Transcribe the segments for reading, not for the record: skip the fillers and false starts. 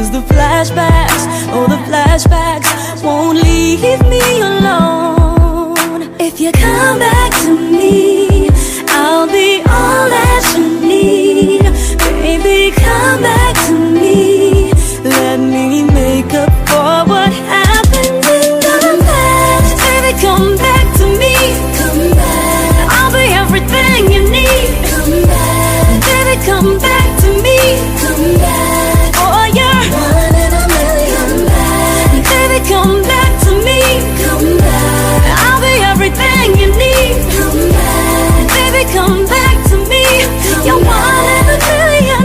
'cause the flashbacks, oh the flashbacks won't leave me alone. If you come back to me, I'll be all that you need. Baby, come back to me. Let me make up for what happened in the past. Baby, come back to me. Come back. I'll be everything you need. Come back. Baby, come back to me. Come back. Oh, you're one in a million back. Baby, come back to me. Come back. I'll be everything you need. Come back. Baby, come back to me. You're one in a million.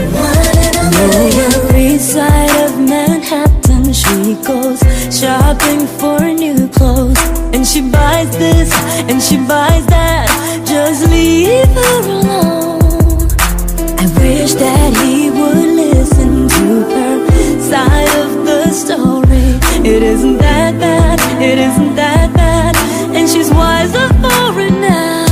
Lower East Side of Manhattan, she goes shopping for new clothes, and she buys this and she buys that. Just leave her alone. I wish that he would listen to her side of the story. It isn't that bad, it isn't that bad, and she's wiser for it now.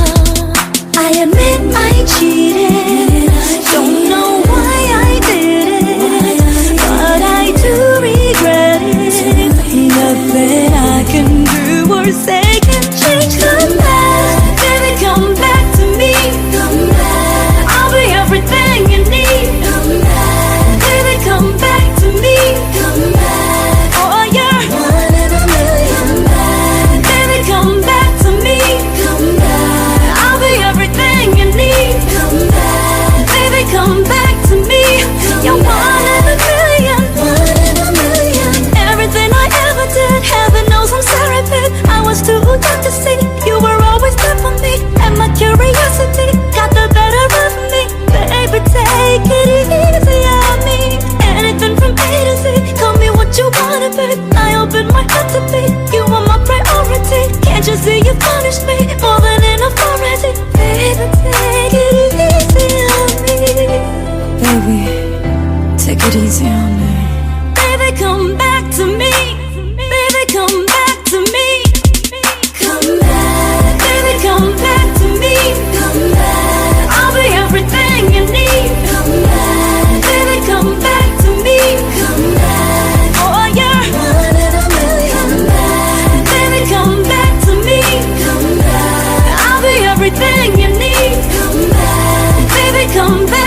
I admit I cheated, don't know why I did it, but I do regret it. Nothing I can do or say can change. Come back, baby, come back to me. Come back, I'll be everything you need. Come back, baby, come back to me. Come back, oh you're one in a million back. Baby, come back to me. Come back, I'll be everything you need. Come back, baby, come back to me. You're one in a million. One in a million. Everything I ever did, heaven knows I'm sorry, babe. I was too young to see you were always there for me, and my curiosity got the better of me. Baby, take it easy on me. Anything from A to Z, call me what you wanna, babe. I open my heart to be, you are my priority. Can't you see you punished me more than enough already? Baby, take it easy on me. Baby, take it easy on me. Baby, come back to me. Baby, come back to me. Come back. Baby, come back to me. Come back. I'll be everything you need. Come back. Baby, come back to me. Come back. Oh, you're one in a million back. Baby, come back to me. Come back. I'll be everything you need. Come back. Baby, come back.